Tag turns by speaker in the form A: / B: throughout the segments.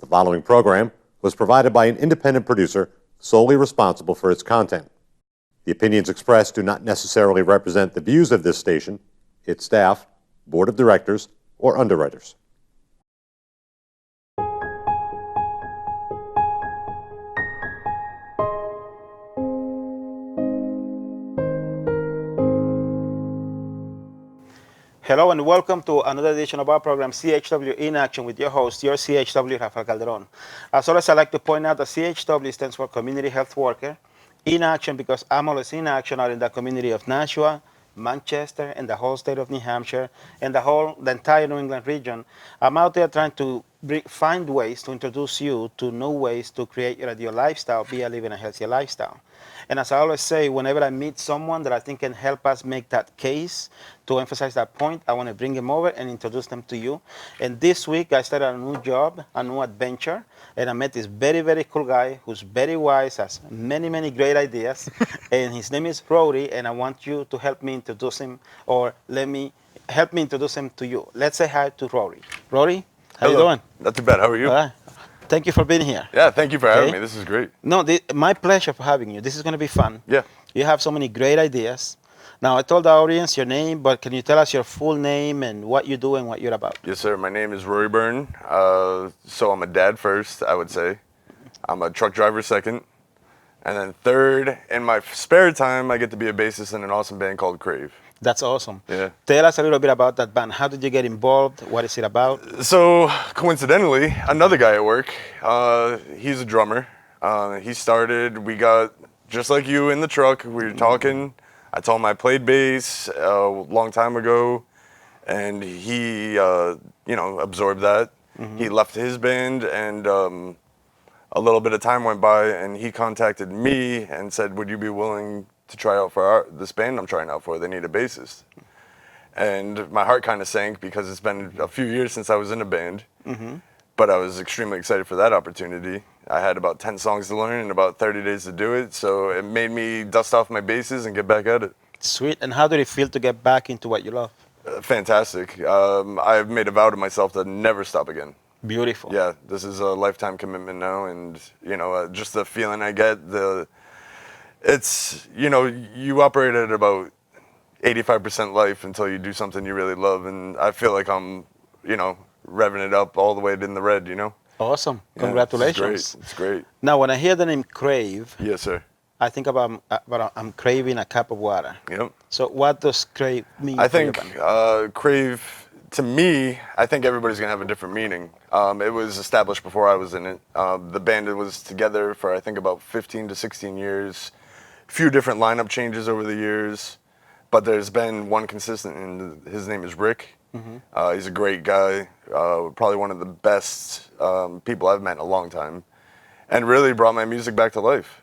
A: The following program was provided by an independent producer solely responsible for its content. The opinions expressed do not necessarily represent the views of this station, its staff, board of directors, or underwriters.
B: Hello and welcome to another edition of our program, CHW in Action, with your host, your CHW, Rafael Calderon. As always, I'd like to point out that CHW stands for Community Health Worker. In action because I'm always in action out in the community of Nashua, Manchester, and the whole state of New Hampshire, and the entire New England region. I'm out there trying to find ways to introduce you to new ways to create your ideal lifestyle via living a healthier lifestyle. And as I always say, whenever I meet someone that I think can help us make that case, to emphasize that point, I want to bring them over and introduce them to you. And this week, I started a new job, a new adventure, and I met this very, very cool guy who's very wise, has many, many great ideas, and his name is Rory, and I want you to help me introduce him, or help me introduce him to you. Let's say hi to Rory. Rory, how you doing?
C: Not too bad. How are you?
B: Thank you for being here.
C: Yeah, thank you for having me. This is great.
B: No, my pleasure for having you. This is going to be fun.
C: Yeah.
B: You have so many great ideas. Now, I told the audience your name, but can you tell us your full name and what you do and what you're about?
C: Yes, sir. My name is Rory Byrne. So I'm a dad first, I would say. I'm a truck driver second. And then third, in my spare time, I get to be a bassist in an awesome band called Crave.
B: That's awesome.
C: Yeah.
B: Tell us a little bit about that band. How did you get involved? What is it about?
C: So, coincidentally, another guy at work, he's a drummer. We got, just like you, in the truck. We were talking. I told him I played bass a long time ago, and he, absorbed that. Mm-hmm. He left his band, and a little bit of time went by, and he contacted me and said, would you be willing to try out for this band I'm trying out for? They need a bassist. And my heart kind of sank because it's been a few years since I was in a band. Mm-hmm. But I was extremely excited for that opportunity. I had about 10 songs to learn and about 30 days to do it, so it made me dust off my basses and get back at it.
B: Sweet. And how did it feel to get back into what you love?
C: Fantastic. I've made a vow to myself to never stop again.
B: Beautiful.
C: Yeah, this is a lifetime commitment now, and just the feeling I get, you operate at about 85% life until you do something you really love, and I feel like I'm, revving it up all the way in the red,
B: Awesome.
C: Yeah,
B: congratulations.
C: It's great.
B: Now, when I hear the name Crave,
C: Yes, sir.
B: I think about I'm craving a cup of water.
C: Yep.
B: So what does Crave mean?
C: I think Crave, to me, I think everybody's going to have a different meaning. It was established before I was in it. The band was together for, I think, about 15 to 16 years. A few different lineup changes over the years. But there's been one consistent, and his name is Rick. Mm-hmm. He's a great guy, probably one of the best people I've met in a long time, and really brought my music back to life.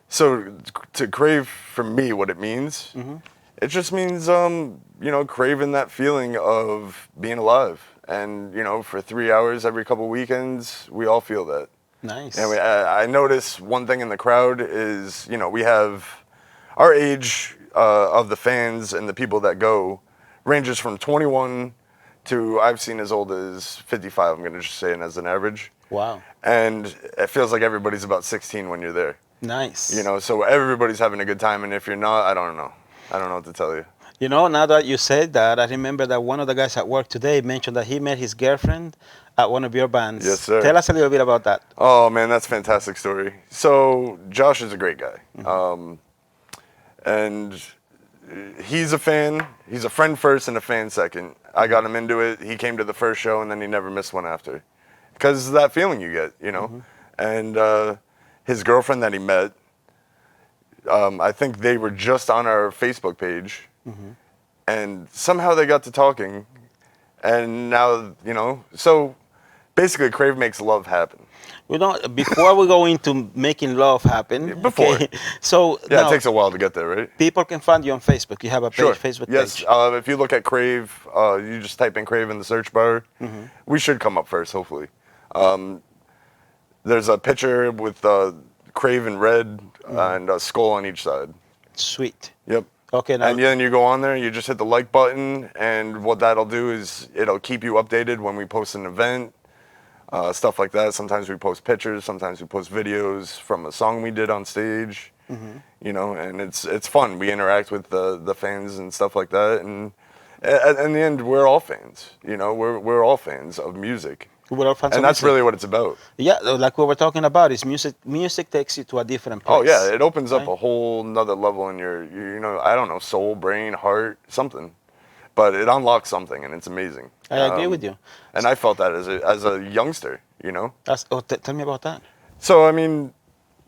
C: So to crave, for me, what it means, mm-hmm. It just means, craving that feeling of being alive. And, for 3 hours every couple weekends, we all feel that.
B: Nice.
C: And I notice one thing in the crowd is, we have our age of the fans and the people that go ranges from 21 to, I've seen as old as 55, I'm going to just say it as an average.
B: Wow.
C: And it feels like everybody's about 16 when you're there.
B: Nice.
C: So everybody's having a good time, and if you're not, I don't know. I don't know what to tell you.
B: Now that you said that, I remember that one of the guys at work today mentioned that he met his girlfriend at one of your bands.
C: Yes, sir.
B: Tell us a little bit about that.
C: Oh, man, that's a fantastic story. So Josh is a great guy. Mm-hmm. And he's a fan. He's a friend first and a fan second. I got him into it. He came to the first show, and then he never missed one after. Because of that feeling you get, Mm-hmm. And his girlfriend that he met, I think they were just on our Facebook page. Mm-hmm. And somehow they got to talking. And now, so basically Crave makes love happen.
B: Before we go into making love happen.
C: Before.
B: Okay, so
C: yeah, it takes a while to get there, right?
B: People can find you on Facebook. You have a page,
C: sure.
B: Facebook
C: yes.
B: page.
C: Yes. If you look at Crave, you just type in Crave in the search bar. Mm-hmm. We should come up first, hopefully. There's a picture with Crave in red and a skull on each side.
B: Sweet.
C: Yep.
B: Okay. Now,
C: and then you go on there, you just hit the like button, and what that'll do is it'll keep you updated when we post an event. stuff like that. Sometimes we post pictures, sometimes we post videos from a song we did on stage, you know, and it's fun. We interact with the fans and stuff like that, and in the end, we're all fans, you know, we're all fans of music.
B: We're all fans
C: And
B: of
C: that's
B: music.
C: really what it's about.
B: Yeah, like what we're talking about is music takes you to a different place.
C: Oh yeah, it opens up
B: right?
C: a whole nother level in your, you know, I don't know, soul, brain, heart, something. But it unlocks something, and it's amazing.
B: I agree with you.
C: And I felt that as a youngster, you know.
B: Tell me about that.
C: So I mean,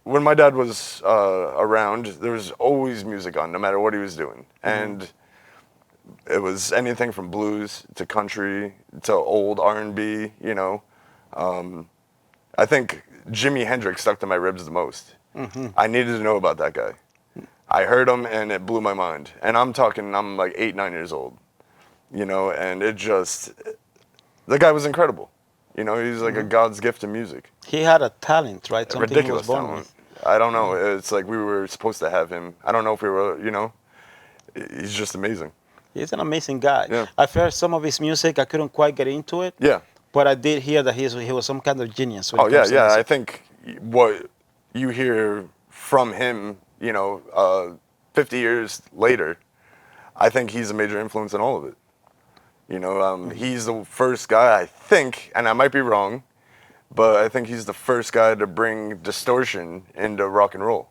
C: when my dad was around, there was always music on, no matter what he was doing, and it was anything from blues to country to old R&B. You know, I think Jimi Hendrix stuck to my ribs the most. I needed to know about that guy. I heard him, and it blew my mind. And I'm like 8, 9 years old. You know, and the guy was incredible. You know, he's like a God's gift to music.
B: He had a talent, right? Something
C: Ridiculous
B: he was born
C: talent.
B: with.
C: I don't know. It's like we were supposed to have him. I don't know if we were, you know. He's just amazing.
B: He's an amazing guy.
C: Yeah.
B: I've heard some of his music. I couldn't quite get into it.
C: Yeah.
B: But I did hear that he was some kind of genius. When
C: Oh,
B: it
C: yeah,
B: comes to
C: yeah.
B: music.
C: I think what you hear from him, you know, 50 years later, I think he's a major influence in all of it. You know, he's the first guy, I think, and I might be wrong, but I think he's the first guy to bring distortion into rock and roll.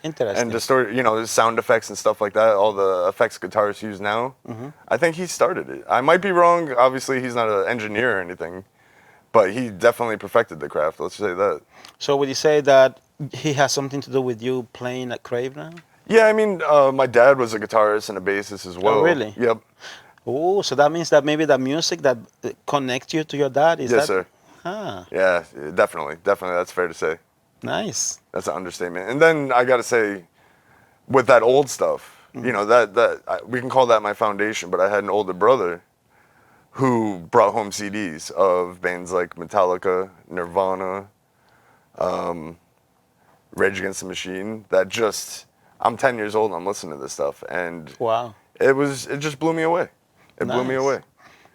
B: Interesting.
C: And you know, sound effects and stuff like that, all the effects guitarists use now. I think he started it. I might be wrong. Obviously, he's not an engineer or anything, but he definitely perfected the craft. Let's say that.
B: So would you say that he has something to do with you playing at Crave now?
C: Yeah, I mean, my dad was a guitarist and a bassist as well.
B: Oh, really?
C: Yep.
B: Oh, so that means that maybe the music that connects you to your dad is
C: Yes,
B: that?
C: sir.
B: Ah,
C: Yeah, definitely. Definitely, that's fair to say.
B: nice.
C: That's an understatement. And then I got to say, with that old stuff, you know, we can call that my foundation, but I had an older brother who brought home CDs of bands like Metallica, Nirvana, Rage Against the Machine, that just, I'm 10 years old and I'm listening to this stuff. And
B: Wow.
C: it just blew me away. It blew me
B: Nice.
C: away.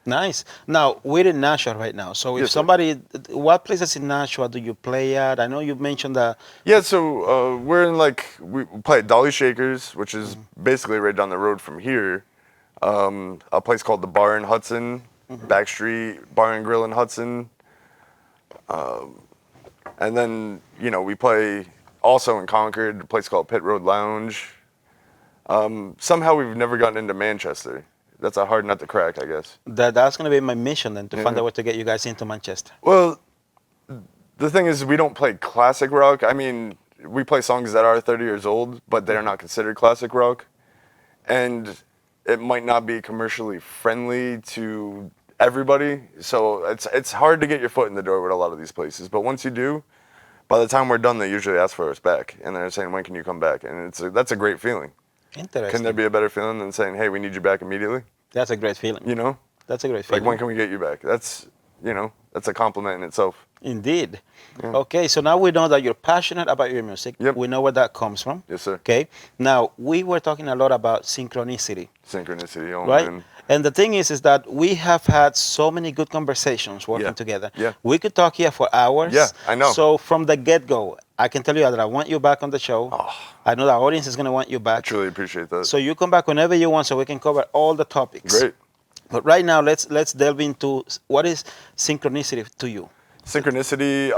B: Nice. Now, we're in Nashua right now. So if
C: Yes, sir.
B: somebody, what places in Nashua do you play at? I know you mentioned that.
C: Yeah, so we're in we play at Dolly Shakers, which is basically right down the road from here. A place called the Bar in Hudson, Backstreet Bar and Grill in Hudson. And then, you know, we play also in Concord, a place called Pit Road Lounge. Somehow we've never gotten into Manchester. That's a hard nut to crack, I guess.
B: That's going to be my mission then, to find
C: Yeah.
B: a way to get you guys into Manchester.
C: Well, the thing is, we don't play classic rock. I mean, we play songs that are 30 years old, but they're not considered classic rock. And it might not be commercially friendly to everybody. So it's hard to get your foot in the door with a lot of these places. But once you do, by the time we're done, they usually ask for us back. And they're saying, when can you come back? And that's a great feeling.
B: Interesting.
C: Can there be a better feeling than saying, hey, we need you back immediately?
B: That's a great feeling.
C: You know?
B: That's a great feeling.
C: Like, when can we get you back? That's, you know, that's a compliment in itself.
B: Indeed. Okay, so now we know that you're passionate about your music.
C: Yep.
B: We know where that comes from.
C: Yes, sir.
B: Okay. Now, we were talking a lot about synchronicity,
C: Synchronicity, oh,
B: right?
C: man.
B: And the thing is that we have had so many good conversations working
C: Yeah.
B: together.
C: Yeah.
B: We could talk here for hours.
C: Yeah, I know.
B: So from the get-go, I can tell you that I want you back on the show.
C: Oh.
B: I know the audience is going to want you
C: I
B: back.
C: truly appreciate that.
B: So you come back whenever you want so we can cover all the topics.
C: Great.
B: But right now, let's delve into what is synchronicity to you?
C: Synchronicity,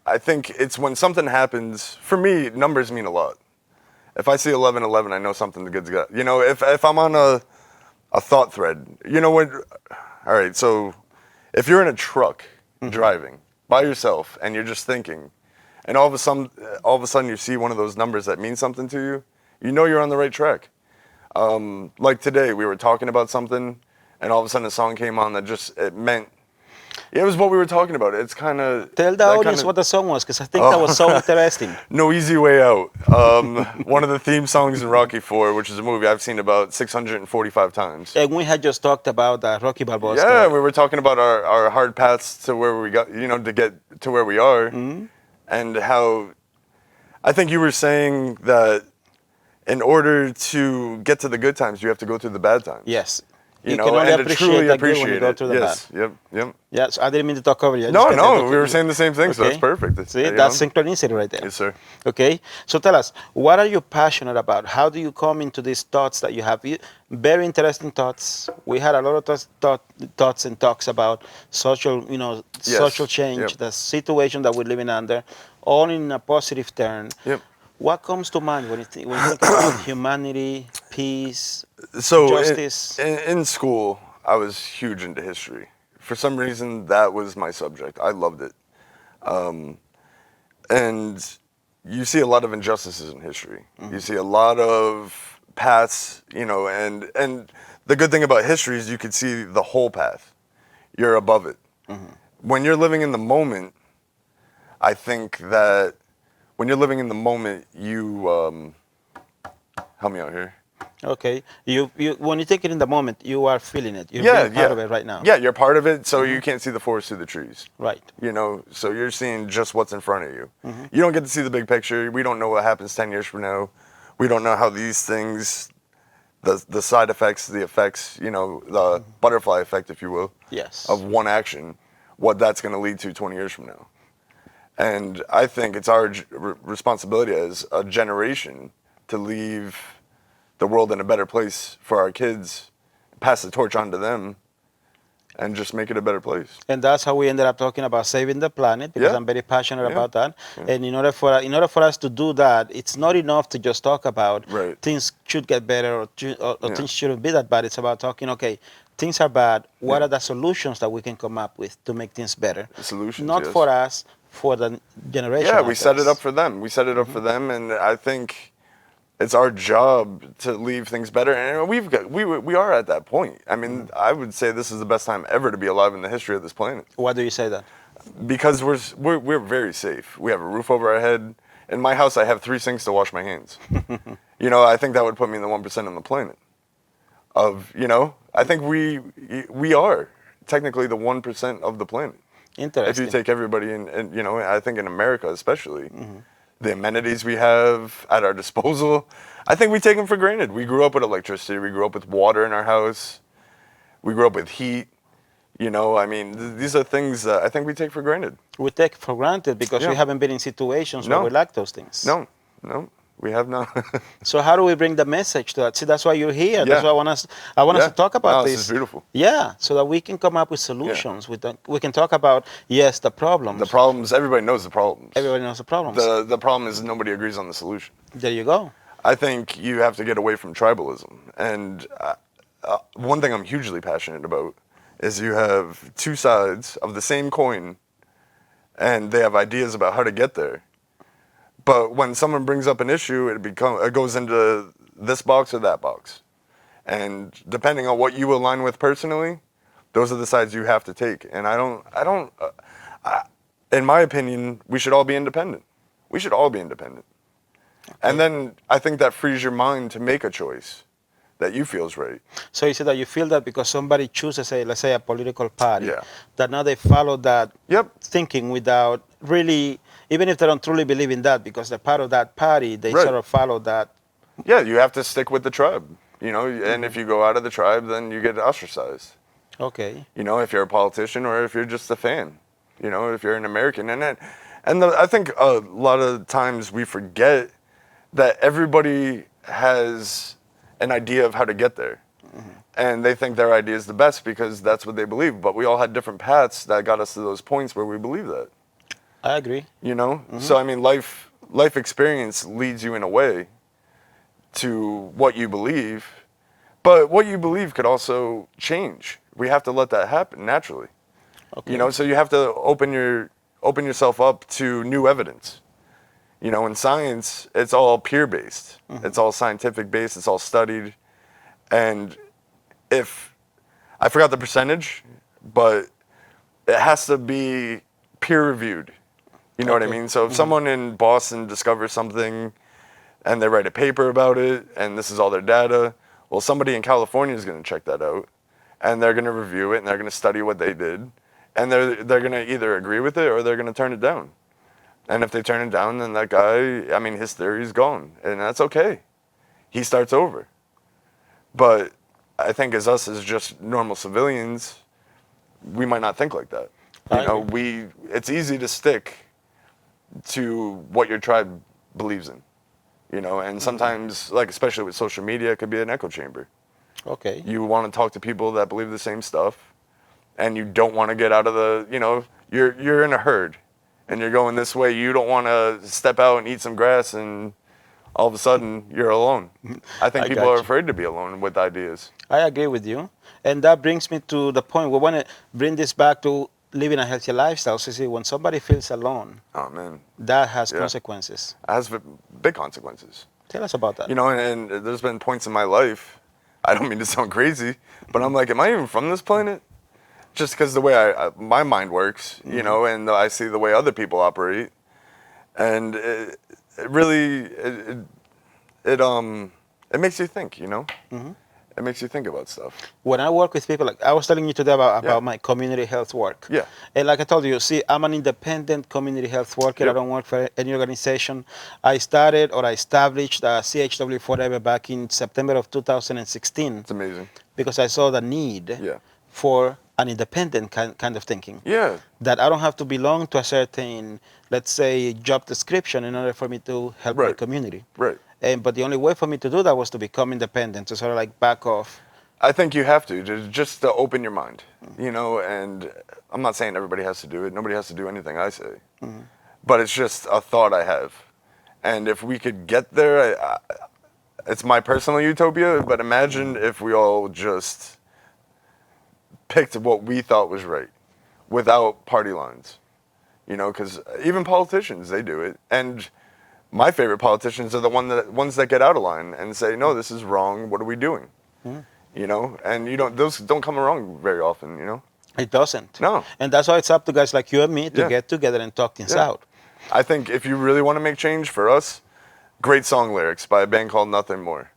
C: I think it's when something happens. For me, numbers mean a lot. If I see 1111, I know something good's got. You know, if I'm on a thought thread, you know what? All right, so if you're in a truck driving by yourself and you're just thinking, and all of a sudden you see one of those numbers that means something to you, you know you're on the right track. Like today, we were talking about something, and all of a sudden a song came on that just it was what we were talking about. It's kind of
B: Tell the audience what the song was, because I think that was so interesting.
C: No Easy Way Out. One of the theme songs in Rocky IV, which is a movie I've seen about 645 times.
B: And we had just talked about Rocky Balboa.
C: Yeah,
B: story.
C: we were talking about our hard paths to where we got, you know, to get to where we are. And how I think you were saying that in order to get to the good times, you have to go through the bad times.
B: Yes. You can only
C: and to
B: appreciate
C: truly
B: that good when you
C: appreciate
B: go
C: it.
B: through the
C: Yes, yep, yep.
B: Yeah, so I didn't mean to talk over you. I
C: No,
B: just kept
C: no,
B: looking-
C: we were saying the same thing, so that's perfect.
B: See,
C: you
B: that's
C: know?
B: synchronicity right there.
C: Yes, sir.
B: Okay, so tell us, what are you passionate about? How do you come into these thoughts that you have? Very interesting thoughts. We had a lot of thoughts and talks about social, social change,
C: Yep.
B: the situation that we're living under, all in a positive turn.
C: Yep.
B: What comes to mind when you think about humanity, peace,
C: So
B: justice?
C: in school, I was huge into history. For some reason, that was my subject. I loved it. And you see a lot of injustices in history. You see a lot of paths, and the good thing about history is you could see the whole path. You're above it. When you're living in the moment, I think that when you're living in the moment, you help me out here.
B: Okay, you when you take it in the moment, you are feeling it. You're being part of it right now.
C: Yeah, you're part of it, so you can't see the forest through the trees.
B: Right.
C: So you're seeing just what's in front of you. You don't get to see the big picture. We don't know what happens 10 years from now. We don't know how these things, the side effects, the effects, the butterfly effect, if you will,
B: Yes.
C: of one action, what that's going to lead to 20 years from now. And I think it's our responsibility as a generation to leave the world in a better place for our kids, pass the torch on to them, and just make it a better place.
B: And that's how we ended up talking about saving the planet, because
C: Yeah.
B: I'm very passionate
C: Yeah.
B: about that.
C: Yeah.
B: And in order for us to do that, it's not enough to just talk about
C: Right.
B: things should get better or
C: Yeah.
B: things shouldn't be that bad. It's about talking, okay, things are bad. What are the solutions that we can come up with to make things better?
C: The solutions,
B: Not
C: yes.
B: for us, for the generation.
C: Yeah, we
B: after
C: set it
B: us.
C: up for them. We set it up for them, and I think it's our job to leave things better. And we are at that point. I mean, I would say this is the best time ever to be alive in the history of this planet,
B: Why do you say that?
C: because we're very safe. We have a roof over our head. In my house, I have 3 sinks to wash my hands. I think that would put me in the 1% on the planet. I think we are technically the 1% of the planet.
B: Interesting.
C: If you take everybody in, and I think in America especially, the amenities we have at our disposal, I think we take them for granted. We grew up with electricity. We grew up with water in our house. We grew up with heat. These are things that I think we take for granted.
B: We take it for granted because
C: Yeah.
B: we haven't been in situations
C: No.
B: where we lack those things.
C: No, we have not.
B: So how do we bring the message to that? See, that's why you're here. That's
C: Yeah.
B: why I want us
C: Yeah.
B: to talk about
C: No,
B: this.
C: this is beautiful.
B: Yeah, so that we can come up with solutions. We can talk about, yes, the problems.
C: The problems, everybody knows the problems.
B: Everybody knows the problems.
C: The problem is nobody agrees on the solution.
B: There you go.
C: I think you have to get away from tribalism. And one thing I'm hugely passionate about is you have 2 sides of the same coin, and they have ideas about how to get there. But when someone brings up an issue, it goes into this box or that box. And depending on what you align with personally, those are the sides you have to take. And in my opinion, we should all be independent. We should all be independent. Okay. And then I think that frees your mind to make a choice that you feel is right.
B: So you say that you feel that because somebody chooses, let's say, a political party,
C: Yeah.
B: that now they follow that
C: Yep.
B: thinking without really, even if they don't truly believe in that, because they're part of that party, they
C: Right.
B: sort of follow that.
C: Yeah, you have to stick with the tribe, and if you go out of the tribe, then you get ostracized.
B: Okay.
C: If you're a politician or if you're just a fan, if you're an American. I think a lot of times we forget that everybody has an idea of how to get there. And they think their idea is the best because that's what they believe. But we all had different paths that got us to those points where we believe that.
B: I agree.
C: So, life experience leads you in a way to what you believe. But what you believe could also change. We have to let that happen naturally.
B: Okay.
C: So you have to open yourself up to new evidence. In science, it's all peer-based. It's all scientific-based. It's all studied. And I forgot the percentage, but it has to be peer-reviewed. You know what I mean? So if someone in Boston discovers something and they write a paper about it and this is all their data, well, somebody in California is going to check that out and they're going to review it and they're going to study what they did. And they're going to either agree with it or they're going to turn it down. And if they turn it down, then that guy, his theory is gone. And that's okay. He starts over. But I think as us as just normal civilians, we might not think like that.
B: I
C: You know,
B: agree.
C: it's easy to stick to what your tribe believes in. You know, and sometimes, like especially with social media, it could be an echo chamber.
B: Okay.
C: You want to talk to people that believe the same stuff, and you don't want to get out of the, you know, you're in a herd, and you're going this way. You don't want to step out and eat some grass, and all of a sudden you're alone. I think
B: I
C: people
B: got
C: are
B: you.
C: afraid to be alone with ideas.
B: I agree with you. And that brings me to the point we want to bring this back to living a healthy lifestyle. So, see, when somebody feels alone,
C: Oh man,
B: that has
C: yeah,
B: consequences.
C: it has big consequences.
B: Tell us about that.
C: You know, and there's been points in my life. I don't mean to sound crazy, but I'm like, am I even from this planet? Just because the way my mind works, you know, and I see the way other people operate, and it really it makes you think, you know. It makes you think about stuff.
B: When I work with people, like I was telling you today about
C: Yeah.
B: my community health work.
C: Yeah.
B: And like I told you, see, I'm an independent community health worker. I
C: Yep.
B: don't work for any organization. I started or I established CHW Forever back in September of 2016
C: It's amazing.
B: because I saw the need
C: Yeah.
B: for an independent kind of thinking.
C: Yeah.
B: That I don't have to belong to a certain, let's say, job description in order for me to help my
C: Right.
B: community.
C: Right.
B: But the only way for me to do that was to become independent, to sort of like back off.
C: I think you have to just to open your mind, you know. And I'm not saying everybody has to do it. Nobody has to do anything I say, but it's just a thought I have. And if we could get there, it's my personal utopia. But imagine if we all just picked what we thought was right, without party lines, you know. Because even politicians, they do it. And my favorite politicians are the ones that get out of line and say, no, this is wrong. What are we doing? You know, and those don't come along very often, you know.
B: It doesn't.
C: No.
B: And that's why it's up to guys like you and me to
C: Yeah.
B: get together and talk things
C: Yeah.
B: out.
C: I think if you really want to make change for us, great song lyrics by a band called Nothing More.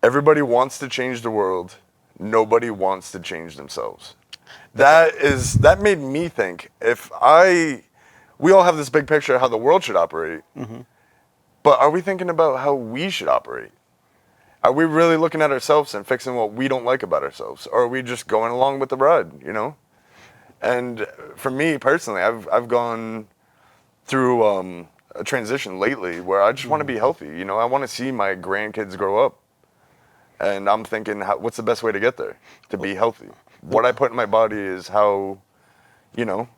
C: Everybody wants to change the world. Nobody wants to change themselves. That made me think, we all have this big picture of how the world should operate, but are we thinking about how we should operate? Are we really looking at ourselves and fixing what we don't like about ourselves? Or are we just going along with the ride, you know? And for me personally, I've gone through a transition lately where I just want to be healthy. You know, I want to see my grandkids grow up. And I'm thinking, what's the best way to get there? To be healthy. What I put in my body is how, you know,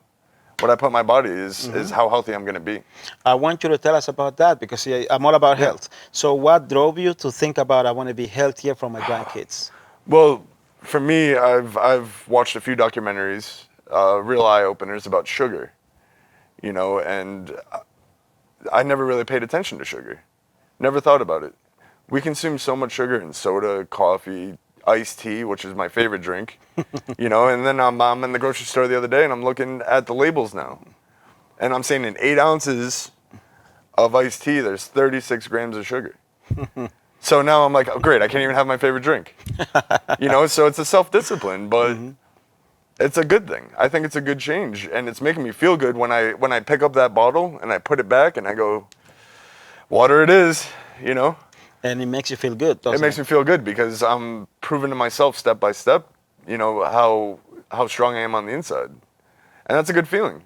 C: what I put in my body is how healthy I'm going to be.
B: I want you to tell us about that because see, I'm all about health. So what drove you to think about I want to be healthier for my grandkids?
C: Well, for me, I've watched a few documentaries, real eye openers about sugar, you know, and I never really paid attention to sugar. Never thought about it. We consume so much sugar in soda, coffee, iced tea, which is my favorite drink, you know, and then I'm in the grocery store the other day and I'm looking at the labels now. And I'm saying in 8 ounces of iced tea, there's 36 grams of sugar. So now I'm like, oh, great, I can't even have my favorite drink. You know, so it's a self-discipline, but it's a good thing. I think it's a good change. And it's making me feel good when I pick up that bottle and I put it back and I go, water it is, you know.
B: And it makes you feel good, doesn't
C: It makes me feel good because I'm proving to myself step by step, you know, how strong I am on the inside. And that's a good feeling.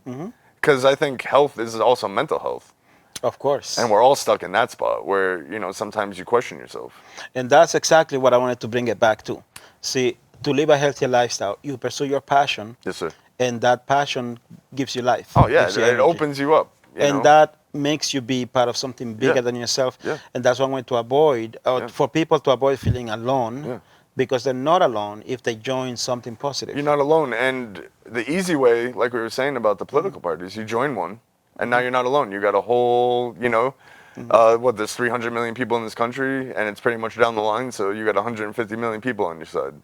C: Because I think health is also mental health.
B: Of course.
C: And we're all stuck in that spot where, you know, sometimes you question yourself.
B: And that's exactly what I wanted to bring it back to. See, to live a healthier lifestyle, you pursue your passion.
C: Yes, sir.
B: And that passion gives you life.
C: Oh, yeah,
B: gives you
C: it
B: energy.
C: opens you up. You
B: And
C: know?
B: that makes you be part of something bigger
C: Yeah.
B: than yourself.
C: Yeah.
B: And that's what I'm going to avoid,
C: Yeah.
B: for people to avoid feeling alone,
C: Yeah.
B: because they're not alone if they join something positive.
C: You're not alone. And the easy way, like we were saying about the political parties, you join one, and now you're not alone. You got a whole, you know, there's 300 million people in this country, and it's pretty much down the line, so you got 150 million people on your side.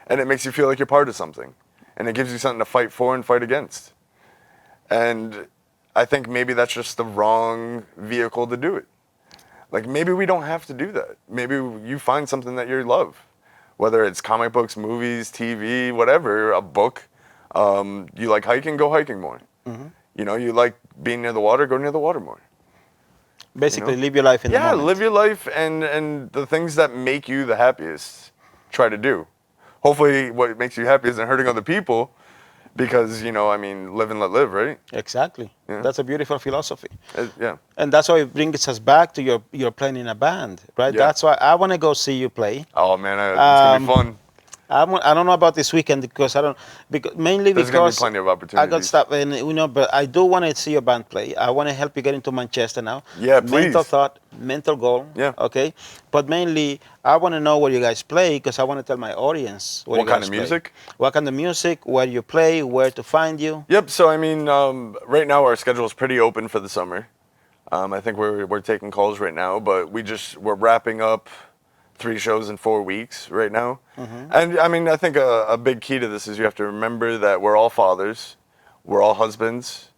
C: And it makes you feel like you're part of something. And it gives you something to fight for and fight against. And I think maybe that's just the wrong vehicle to do it. Like, maybe we don't have to do that. Maybe you find something that you love, whether it's comic books, movies, TV, whatever, a book. You like hiking, go hiking more. You know, you like being near the water, go near the water more.
B: Basically,
C: you know?
B: live your life in the moment.
C: Live your life and the things that make you the happiest. try to do. Hopefully what makes you happy isn't hurting other people, because, I mean, live and let live, right?
B: Exactly.
C: Yeah.
B: That's a beautiful philosophy.
C: Yeah.
B: And that's why it brings us back to your playing in a band, right?
C: Yeah.
B: That's why I want to go see you play.
C: Oh man, it's gonna be fun.
B: I don't know about this weekend because mainly
C: There's gonna be
B: because
C: plenty of
B: I got
C: opportunities.
B: stuff, and but I do want to see your band play. I want to help you get into Manchester now.
C: Yeah,
B: Mental
C: please.
B: thought, mental goal.
C: Yeah.
B: Okay. But mainly, I want to know where you guys play because I want to tell my audience where
C: What
B: you
C: kind
B: guys
C: of
B: play.
C: music?
B: What kind of music? Where you play? Where to find you?
C: Yep. So I mean, right now our schedule is pretty open for the summer. I think we're taking calls right now, but we're wrapping up 3 shows in 4 weeks right now. And I mean, I think a big key to this is you have to remember that we're all fathers, we're all husbands,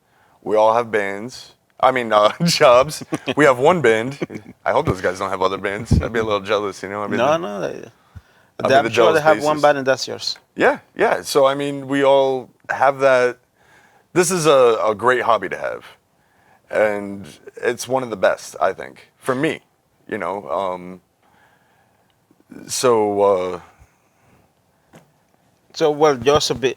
C: we all have bands. I mean, jobs. We have one band. I hope those guys don't have other bands. I'd be a little jealous, I'd be
B: No,
C: the,
B: no.
C: I'll be
B: I'm
C: the
B: sure they
C: jealous
B: have one
C: bassist.
B: band and that's yours.
C: Yeah, yeah. So I mean, we all have that. This is a great hobby to have, and it's one of the best, I think, for me. So
B: So, well, just a bit.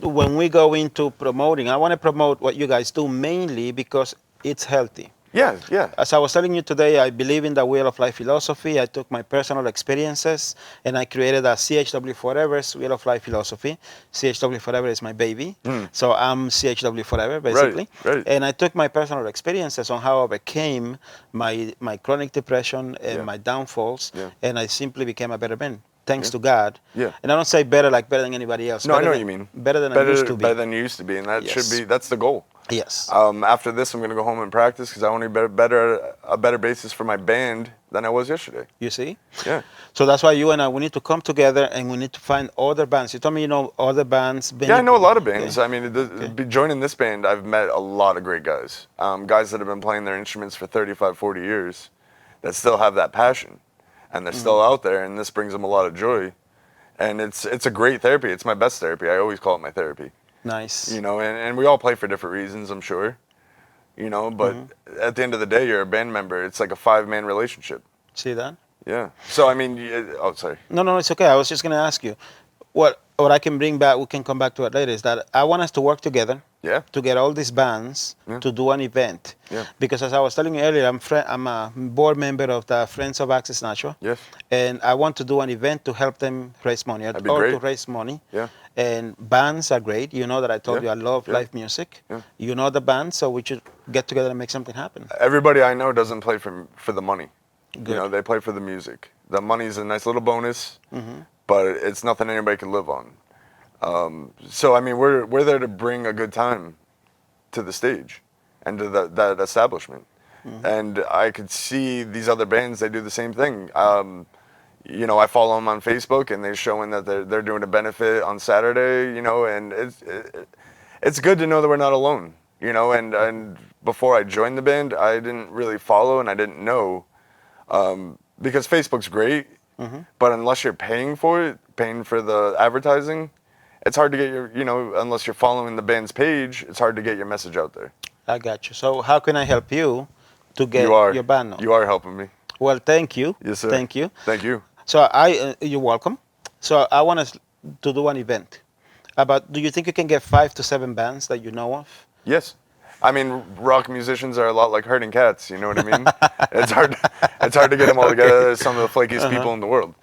B: When we go into promoting, I want to promote what you guys do mainly because it's healthy.
C: yeah, yeah,
B: As I was telling you today, I believe in the Wheel of Life philosophy. I took my personal experiences and I created a CHW Forever's Wheel of Life philosophy. CHW Forever is my baby. So I'm CHW Forever, basically.
C: right.
B: And I took my personal experiences on how I overcame my chronic depression and
C: Yeah.
B: my downfalls,
C: Yeah.
B: and I simply became a better man. Thanks
C: Yeah.
B: to God.
C: Yeah.
B: And I don't say better like better than anybody else.
C: No, I
B: Better
C: know what
B: than-
C: you mean.
B: Better than I used to be.
C: Better than you used to be, and that should
B: Yes.
C: be. That's the goal.
B: Yes.
C: After this, I'm gonna go home and practice because I want to be a better basis for my band than I was yesterday.
B: You see?
C: Yeah.
B: So that's why you and I, we need to come together and we need to find other bands. You told me you know other bands.
C: Yeah, I know a lot of bands.
B: Okay.
C: I mean, joining this band, I've met a lot of great guys. Guys that have been playing their instruments for 35, 40 years that still have that passion. And they're still out there, and this brings them a lot of joy. And it's a great therapy. It's my best therapy. I always call it my therapy.
B: Nice.
C: And we all play for different reasons, I'm sure. But at the end of the day, you're a band member. It's like a 5-man relationship.
B: See that?
C: Yeah. So, I mean, sorry.
B: No, it's okay. I was just going to ask you, what I can bring back, we can come back to it later, is that I want us to work together.
C: Yeah.
B: To get all these bands to do an event.
C: Yeah.
B: Because as I was telling you earlier, I'm a board member of the Friends of Access Nashua.
C: Yes.
B: And I want to do an event to help them raise money.
C: That'd be
B: or
C: great.
B: to raise money.
C: Yeah.
B: And bands are great. You know that I told you I love live music.
C: Yeah.
B: You know the band, so we should get together and make something happen.
C: Everybody I know doesn't play for the money.
B: Good.
C: They play for the music. The money's a nice little bonus, but it's nothing anybody can live on. So I mean, we're there to bring a good time to the stage and to that establishment. And I could see these other bands, they do the same thing. I follow them on Facebook, and they're showing that they're doing a benefit on Saturday. And it's good to know that we're not alone. And before I joined the band, I didn't really follow and I didn't know, because Facebook's great, but unless you're paying for it, paying for the advertising, it's hard to get unless you're following the band's page, it's hard to get your message out there.
B: I got you. So how can I help you to get your band known?
C: You are helping me.
B: Well, thank you.
C: Yes, sir.
B: Thank you.
C: Thank you.
B: So you're welcome. So I want us to do an event. Do you think you can get 5 to 7 bands that you know of?
C: Yes. I mean, rock musicians are a lot like herding cats. You know what I mean? It's hard to get them all together. They're some of the flakiest people in the world.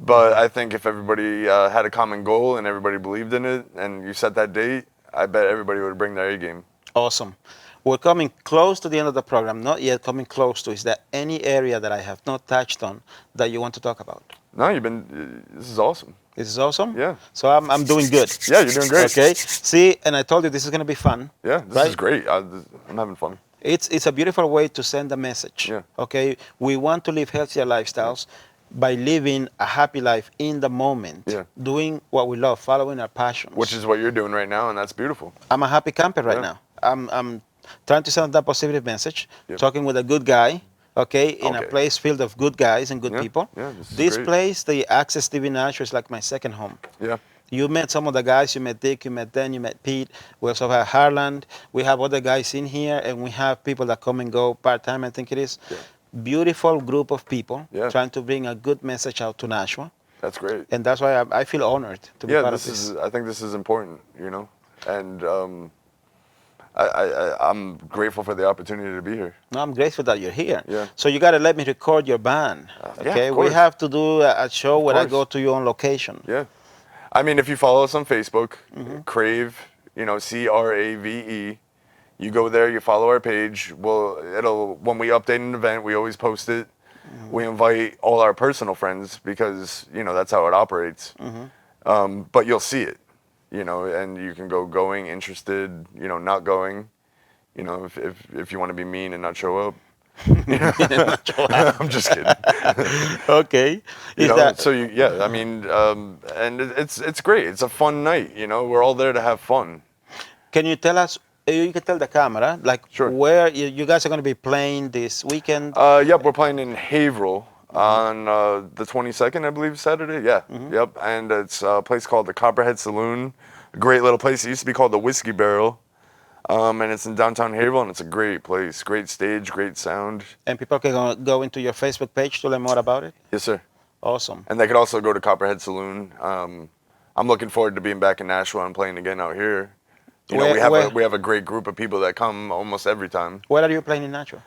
C: But I think if everybody had a common goal and everybody believed in it, and you set that date, I bet everybody would bring their A game.
B: Awesome. We're coming close to the end of the program. Not yet, coming close to. Is there any area that I have not touched on that you want to talk about?
C: No, this is awesome.
B: This is awesome?
C: Yeah.
B: So I'm doing good.
C: Yeah, you're doing great.
B: Okay. See, and I told you this is going to be fun.
C: Yeah, this is great. I'm having fun.
B: It's a beautiful way to send a message.
C: Yeah.
B: Okay. We want to live healthier lifestyles by living a happy life in the moment.
C: Yeah.
B: Doing what we love, following our passions.
C: Which is what you're doing right now, and that's beautiful.
B: I'm a happy camper right
C: Yeah.
B: now. I'm trying to send that positive message.
C: Yep.
B: Talking with a good guy. Okay, in a
C: Okay.
B: place filled of good guys and good
C: Yeah,
B: people.
C: yeah, this is
B: This
C: great.
B: place, the Access TV Nashua, is like my second home.
C: Yeah.
B: You met some of the guys. You met Dick, you met Dan, you met Pete. We also have Harland. We have other guys in here, and we have people that come and go part-time, I think it is.
C: Yeah.
B: Beautiful group of people
C: Yeah.
B: trying to bring a good message out to Nashua.
C: That's great.
B: And that's why I feel honored to be part of this.
C: I think this is important, you know, and I'm grateful for the opportunity to be here.
B: No, I'm grateful that you're here.
C: Yeah.
B: So you got to let me record your band.
C: Yeah,
B: Okay.
C: of
B: We
C: course.
B: have to do a show where I
C: course.
B: go to you on location.
C: Yeah. I mean, if you follow us on Facebook, Crave, you know, CRAVE, you go there, you follow our page. When we update an event, we always post it. We invite all our personal friends because, you know, that's how it operates. But you'll see it, you know, and you can go going, interested, you know, not going, you know, if you want to be mean and not show up. I'm just kidding.
B: Okay.
C: You know, so I mean, and it's great. It's a fun night. You know, we're all there to have fun.
B: Can you tell us? You can tell the camera, like,
C: Sure.
B: where you guys are going to be playing this weekend.
C: Yep, we're playing in Haverhill on the 22nd, I believe, Saturday. Yeah, yep, and it's a place called the Copperhead Saloon. A great little place. It used to be called the Whiskey Barrel. And it's in downtown Haverhill, and it's a great place. Great stage, great sound.
B: And people can go into your Facebook page to learn more about it?
C: Yes, sir.
B: Awesome.
C: And they could also go to Copperhead Saloon. I'm looking forward to being back in Nashua and playing again out here. You know, we have a great group of people that come almost every time.
B: Where are you playing in Nashua?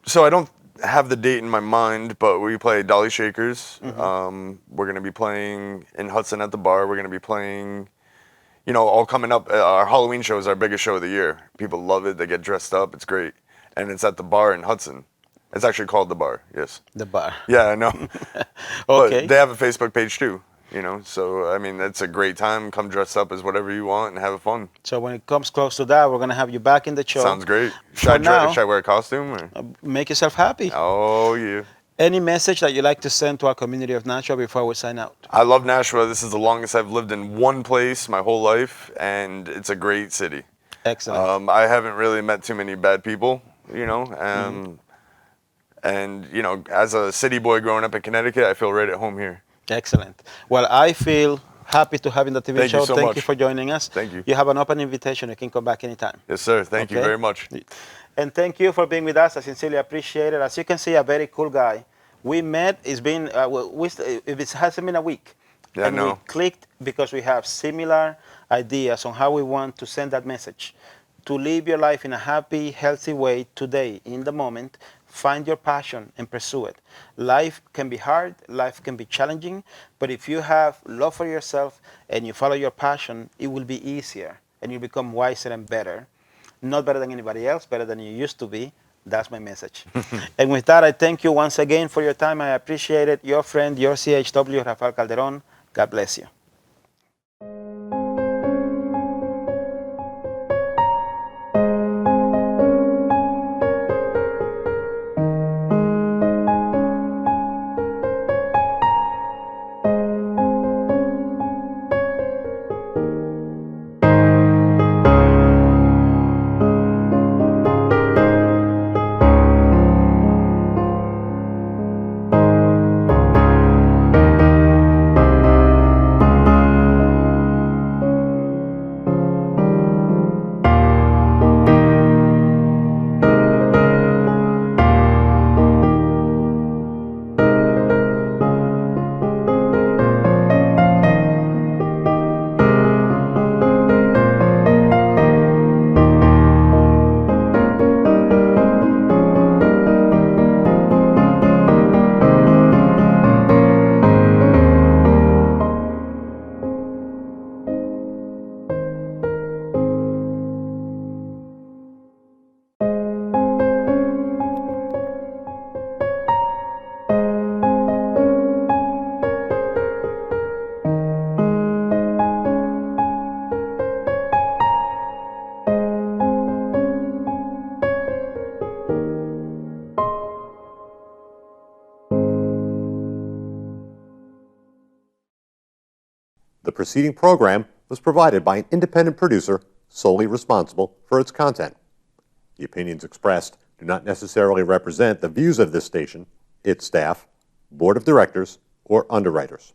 C: So I don't have the date in my mind, but we play Dolly Shakers. We're going to be playing in Hudson at the bar. We're going to be playing, you know, all coming up. Our Halloween show is our biggest show of the year. People love it. They get dressed up. It's great. And it's at the bar in Hudson. It's actually called the bar, yes.
B: The bar.
C: Yeah, I know.
B: Okay.
C: But they have a Facebook page too, you know. So, I mean, it's a great time. Come dress up as whatever you want and have fun.
B: So when it comes close to that, we're going to have you back in the show.
C: Sounds great. Should I wear a costume? Or?
B: Make yourself happy.
C: Oh, yeah.
B: Any message that you'd like to send to our community of Nashua before we sign out?
C: I love Nashua. This is the longest I've lived in one place my whole life, and it's a great city.
B: Excellent.
C: I haven't really met too many bad people, you know, and, you know, as a city boy growing up in Connecticut, I feel right at home here.
B: Excellent. Well, I feel happy to have you in the TV
C: Thank
B: show.
C: you so
B: Thank
C: much.
B: you for joining us.
C: Thank you.
B: You have an open invitation. You can come back anytime.
C: Yes, sir. Thank you very much.
B: And thank you for being with us. I sincerely appreciate it. As you can see, a very cool guy. We met. It's been, it hasn't been a week.
C: Yeah,
B: and
C: no.
B: we clicked because we have similar ideas on how we want to send that message. To live your life in a happy, healthy way today, in the moment. Find your passion and pursue it. Life can be hard, life can be challenging, but if you have love for yourself and you follow your passion, it will be easier and you become wiser and better. Not better than anybody else, better than you used to be. That's my message. And with that, I thank you once again for your time. I appreciate it. Your friend, your CHW, Rafael Calderon. God bless you.
A: The preceding program was provided by an independent producer solely responsible for its content. The opinions expressed do not necessarily represent the views of this station, its staff, board of directors, or underwriters.